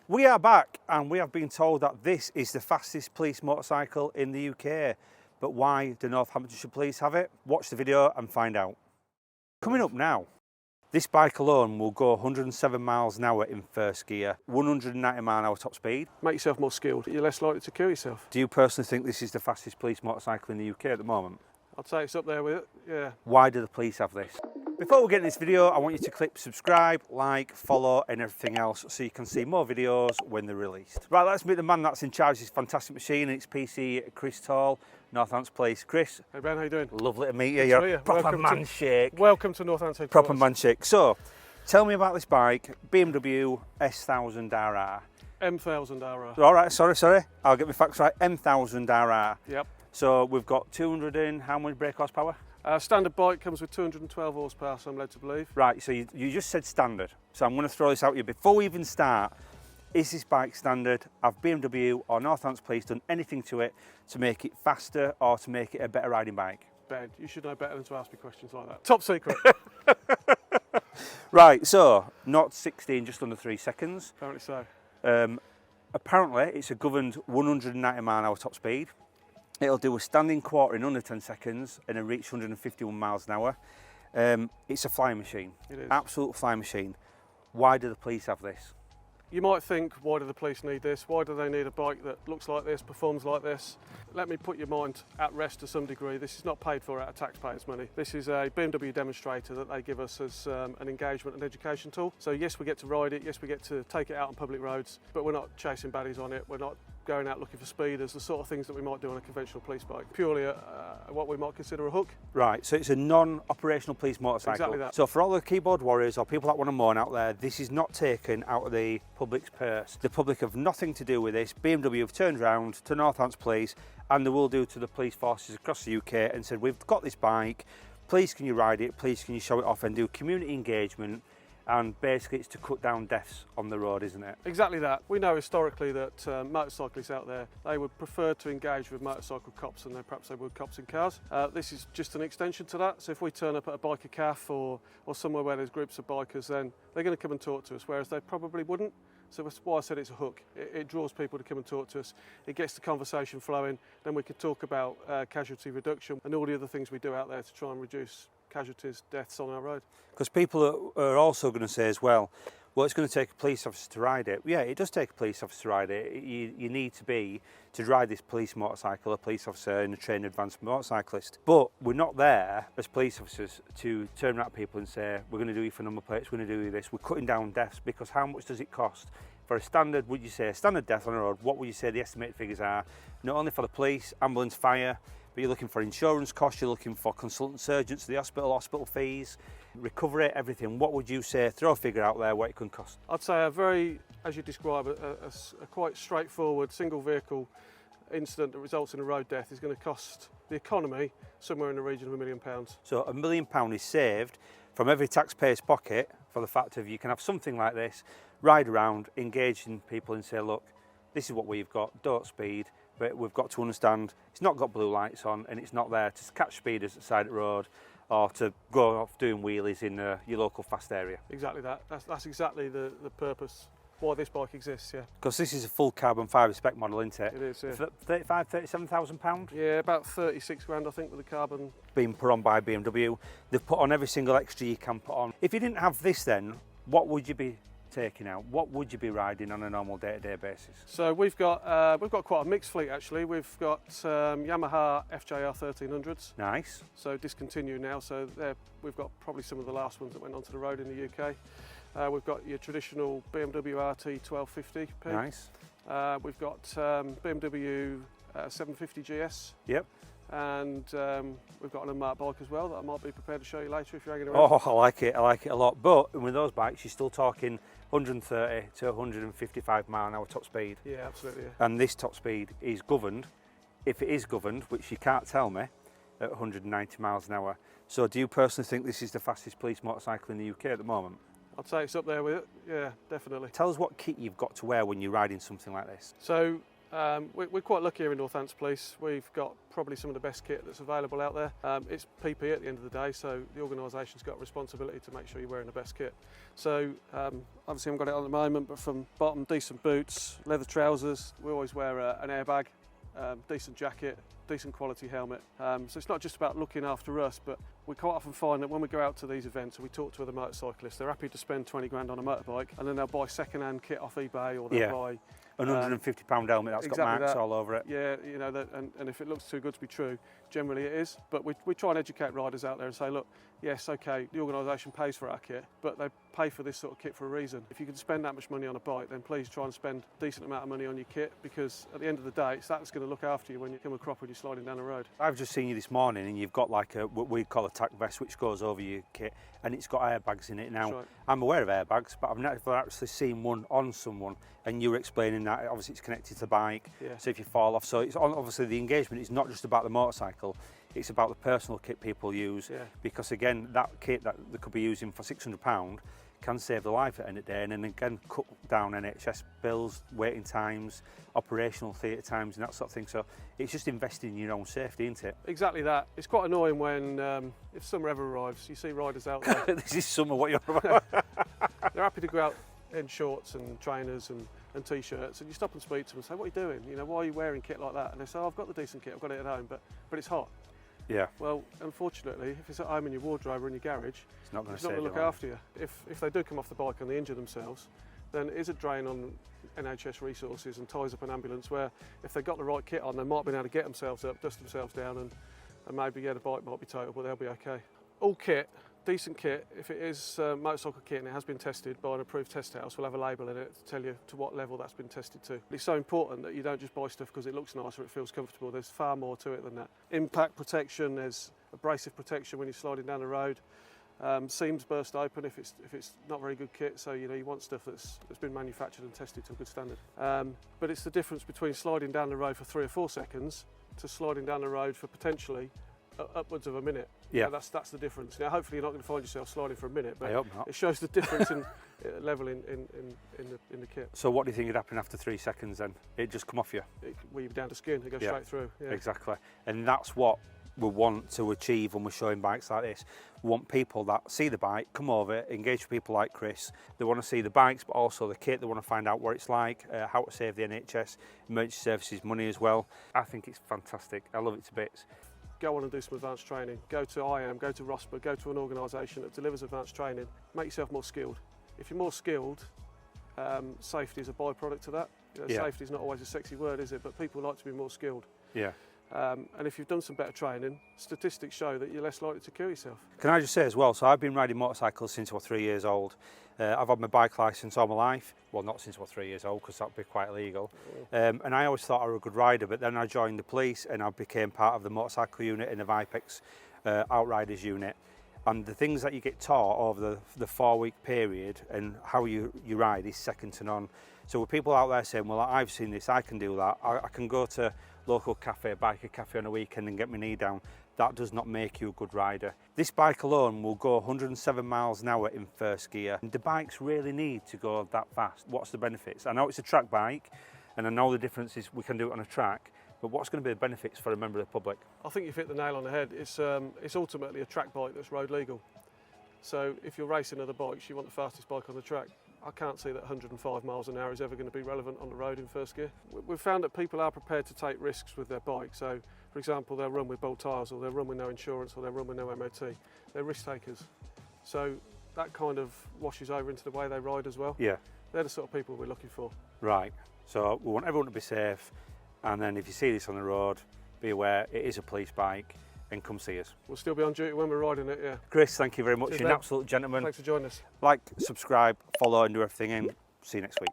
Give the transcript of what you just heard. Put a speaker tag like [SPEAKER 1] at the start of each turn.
[SPEAKER 1] We are back and we have been told that this is the fastest police motorcycle in the UK. But why do Northamptonshire Police have it? Watch the video and find out. Coming up now, this bike alone will go 107 miles an hour in first gear, 190 mile an hour top speed.
[SPEAKER 2] Make yourself more skilled, you're less likely to kill yourself.
[SPEAKER 1] Do you personally think this is the fastest police motorcycle in the UK at the moment?
[SPEAKER 2] I'd say it's up there with it, yeah.
[SPEAKER 1] Why do the police have this? Before we get into this video, I want you to click subscribe, like, follow and everything else so you can see more videos when they're released. Right, let's meet the man that's in charge of this fantastic machine, and it's PC Chris Tall, Northampton Police. Chris.
[SPEAKER 2] Hey Ben, how you doing?
[SPEAKER 1] Lovely to meet you. You're a proper man shake.
[SPEAKER 2] Welcome to Northampton.
[SPEAKER 1] Proper man shake. So, tell me about this bike, BMW S1000RR.
[SPEAKER 2] M1000RR.
[SPEAKER 1] All right, sorry. I'll get my facts right. M1000RR.
[SPEAKER 2] Yep.
[SPEAKER 1] So we've got 200 and how much brake horsepower?
[SPEAKER 2] Standard bike comes with 212 horsepower, so I'm led to believe.
[SPEAKER 1] Right, so you just said standard. So I'm going to throw this out at you. Before we even start, is this bike standard? Have BMW or Northampton Police done anything to it to make it faster or to make it a better riding bike?
[SPEAKER 2] Ben, you should know better than to ask me questions like that. Top secret.
[SPEAKER 1] Right, so not 16, just under 3 seconds.
[SPEAKER 2] Apparently so.
[SPEAKER 1] Apparently, it's a governed 190 mile an hour top speed. It'll do a standing quarter in under 10 seconds and it'll reach 151 miles an hour. It's a flying machine.
[SPEAKER 2] It is.
[SPEAKER 1] Absolute flying machine. Why do the police have this?
[SPEAKER 2] You might think, why do the police need this? Why do they need a bike that looks like this, performs like this? Let me put your mind at rest to some degree. This is not paid for out of taxpayers' money. This is a BMW demonstrator that they give us as an engagement and education tool. So yes, we get to ride it, yes, we get to take it out on public roads, but we're not chasing baddies on it, we're not going out looking for speeders, the sort of things that we might do on a conventional police bike. Purely what we might consider a hook.
[SPEAKER 1] Right, so it's a non-operational police motorcycle.
[SPEAKER 2] Exactly that.
[SPEAKER 1] So for all the keyboard warriors or people that want to moan out there, this is not taken out of the public's purse. The public have nothing to do with this. BMW have turned around to Northampton Police, and they will do to the police forces across the UK, and said, we've got this bike, please can you ride it, please can you show it off, and do community engagement. And basically it's to cut down deaths on the road, isn't it?
[SPEAKER 2] Exactly that. We know historically that motorcyclists out there, they would prefer to engage with motorcycle cops than perhaps they would cops in cars. This is just an extension to that. So if we turn up at a biker cafe or somewhere where there's groups of bikers, then they're going to come and talk to us, whereas they probably wouldn't. So that's why I said it's a hook. It draws people to come and talk to us. It gets the conversation flowing. Then we could talk about casualty reduction and all the other things we do out there to try and reduce casualties, deaths on our road.
[SPEAKER 1] Because people are also going to say as well, it's going to take a police officer to ride it. Yeah, it does take a police officer to ride it. You need to ride this police motorcycle, a police officer and a trained advanced motorcyclist. But we're not there as police officers to turn around people and say, we're going to do you for number plates, we're going to do you this. We're cutting down deaths, because how much does it cost? For a standard, would you say, a standard death on the road, what would you say the estimated figures are? Not only for the police, ambulance, fire, but you're looking for insurance costs, you're looking for consultant surgeons to the hospital fees, recovery, everything. What would you say, throw a figure out there, what it can cost?
[SPEAKER 2] I'd say a very, as you describe, a quite straightforward single vehicle incident that results in a road death is going to cost the economy somewhere in the region of £1 million.
[SPEAKER 1] So £1 million is saved from every taxpayer's pocket for the fact of you can have something like this, ride around, engage in people and say, look, this is what we've got, don't speed, but we've got to understand it's not got blue lights on and it's not there to catch speeders at the side of the road or to go off doing wheelies in your local fast area.
[SPEAKER 2] Exactly that. That's exactly the purpose why this bike exists, yeah.
[SPEAKER 1] Because this is a full carbon fibre spec model, isn't it?
[SPEAKER 2] It is, yeah.
[SPEAKER 1] £37,000?
[SPEAKER 2] Yeah, about 36 grand I think with the carbon.
[SPEAKER 1] Being put on by BMW. They've put on every single extra you can put on. If you didn't have this then, what would you be taking out? What would you be riding on a normal day-to-day basis?
[SPEAKER 2] So we've got quite a mixed fleet actually. We've got Yamaha FJR 1300s.
[SPEAKER 1] Nice.
[SPEAKER 2] So discontinued now. So we've got probably some of the last ones that went onto the road in the UK. We've got your traditional BMW RT 1250P.
[SPEAKER 1] Nice.
[SPEAKER 2] We've got BMW 750 GS.
[SPEAKER 1] Yep.
[SPEAKER 2] And we've got an unmarked bike as well that I might be prepared to show you later if you're hanging around.
[SPEAKER 1] Oh, I like it a lot. But with those bikes, you're still talking 130 to 155 mile an hour top speed.
[SPEAKER 2] Yeah, absolutely. Yeah.
[SPEAKER 1] And this top speed is governed, if it is governed, which you can't tell me, at 190 miles an hour. So do you personally think this is the fastest police motorcycle in the UK at the moment?
[SPEAKER 2] I'd say it's up there with it, yeah, definitely.
[SPEAKER 1] Tell us what kit you've got to wear when you're riding something like this.
[SPEAKER 2] So We're quite lucky here in Northampton Police. We've got probably some of the best kit that's available out there. It's PPE at the end of the day, so the organisation's got a responsibility to make sure you're wearing the best kit. So obviously I haven't got it on at the moment, but from bottom, decent boots, leather trousers. We always wear an airbag, decent jacket, decent quality helmet. So it's not just about looking after us, but we quite often find that when we go out to these events and we talk to other motorcyclists, they're happy to spend 20 grand on a motorbike, and then they'll buy second-hand kit off eBay, or they'll buy
[SPEAKER 1] an £150 helmet that's
[SPEAKER 2] exactly
[SPEAKER 1] got marks
[SPEAKER 2] that.
[SPEAKER 1] all over it.
[SPEAKER 2] Yeah, you know, and if it looks too good to be true, generally it is. But we try and educate riders out there and say, look, yes, okay, the organisation pays for our kit, but they pay for this sort of kit for a reason. If you can spend that much money on a bike, then please try and spend a decent amount of money on your kit, because at the end of the day, it's that that's going to look after you when you come a crop when you're sliding down the road.
[SPEAKER 1] I've just seen you this morning and you've got like what we call a tack vest which goes over your kit, and it's got airbags in it. Now,
[SPEAKER 2] Right.
[SPEAKER 1] I'm aware of airbags, but I've never actually seen one on someone, and you were explaining that obviously it's connected to the bike,
[SPEAKER 2] Yeah.
[SPEAKER 1] so if you fall off, so it's obviously the engagement is not just about the motorcycle, it's about the personal kit people use,
[SPEAKER 2] Yeah.
[SPEAKER 1] because again, that kit that they could be using for £600 can save the life at the end of the day, and then again cut down NHS bills, waiting times, operational theatre times and that sort of thing. So it's just investing in your own safety, isn't it?
[SPEAKER 2] Exactly that. It's quite annoying when, if summer ever arrives, you see riders out there.
[SPEAKER 1] This is summer, what you're on about.
[SPEAKER 2] They're happy to go out in shorts and trainers and t-shirts, and you stop and speak to them and say, what are you doing? You know, why are you wearing kit like that? And they say, oh, I've got the decent kit, I've got it at home, but it's hot.
[SPEAKER 1] Yeah.
[SPEAKER 2] Well, unfortunately, if it's at home in your wardrobe or in your garage,
[SPEAKER 1] It's not going
[SPEAKER 2] it's
[SPEAKER 1] to
[SPEAKER 2] not
[SPEAKER 1] save
[SPEAKER 2] going to look
[SPEAKER 1] your life.
[SPEAKER 2] after you. If they do come off the bike and they injure themselves, then it is a drain on NHS resources and ties up an ambulance, where if they've got the right kit on, they might be able to get themselves up, dust themselves down, and maybe, yeah, the bike might be total, but they'll be okay. All kit, decent kit, if it is motorcycle kit and it has been tested by an approved test house, we'll have a label in it to tell you to what level that's been tested to. It's so important that you don't just buy stuff because it looks nice or it feels comfortable. There's far more to it than that. Impact protection, there's abrasive protection when you're sliding down the road. Seams burst open if it's not very good kit, so you know you want stuff that's been manufactured and tested to a good standard. But it's the difference between sliding down the road for 3 or 4 seconds to sliding down the road for potentially upwards of a minute.
[SPEAKER 1] Yeah.
[SPEAKER 2] That's the difference. Now, hopefully, you're not going to find yourself sliding for a minute, but
[SPEAKER 1] I hope not.
[SPEAKER 2] it shows the difference in level in the kit.
[SPEAKER 1] So what do you think would happen after 3 seconds then? It'd just come off you?
[SPEAKER 2] It weave down to skin, it goes
[SPEAKER 1] Yeah.
[SPEAKER 2] straight through. Yeah.
[SPEAKER 1] Exactly. And that's what we want to achieve when we're showing bikes like this. We want people that see the bike, come over, engage with people like Chris. They want to see the bikes, but also the kit. They want to find out what it's like, how to save the NHS, emergency services money as well. I think it's fantastic. I love it to bits.
[SPEAKER 2] Go on and do some advanced training. Go to IAM, go to ROSPA, go to an organisation that delivers advanced training. Make yourself more skilled. If you're more skilled, safety is a byproduct of that. You know,
[SPEAKER 1] Yeah.
[SPEAKER 2] Safety is not always a sexy word, is it? But people like to be more skilled.
[SPEAKER 1] Yeah.
[SPEAKER 2] And if you've done some better training, statistics show that you're less likely to kill yourself.
[SPEAKER 1] Can I just say as well, so I've been riding motorcycles since I was 3 years old. I've had my bike licence all my life. Well, not since I was 3 years old, because that would be quite illegal. And I always thought I was a good rider, but then I joined the police and I became part of the motorcycle unit in the Vipex Outriders unit. And the things that you get taught over the 4-week period and how you ride is second to none. So with people out there saying, well, I've seen this, I can do that, I can go to local cafe, biker cafe on a weekend and get my knee down, that does not make you a good rider. This bike alone will go 107 miles an hour in first gear. And the bikes really need to go that fast. What's the benefits? I know it's a track bike, and I know the difference is we can do it on a track, but what's going to be the benefits for a member of the public?
[SPEAKER 2] I think you've hit the nail on the head. It's ultimately a track bike that's road legal. So if you're racing other bikes, you want the fastest bike on the track. I can't see that 105 miles an hour is ever going to be relevant on the road in first gear. We've found that people are prepared to take risks with their bike. So, for example, they'll run with bolt tyres, or they'll run with no insurance, or they'll run with no MOT. They're risk takers. So that kind of washes over into the way they ride as well.
[SPEAKER 1] Yeah.
[SPEAKER 2] They're the sort of people we're looking for.
[SPEAKER 1] Right. So we want everyone to be safe, and then if you see this on the road, be aware it is a police bike, and come see us.
[SPEAKER 2] We'll still be on duty when we're riding it, yeah.
[SPEAKER 1] Chris, thank you very much.
[SPEAKER 2] Cheers,
[SPEAKER 1] You're an
[SPEAKER 2] mate.
[SPEAKER 1] absolute gentleman.
[SPEAKER 2] Thanks for joining us.
[SPEAKER 1] Like, subscribe, follow, and do everything, and see you next week.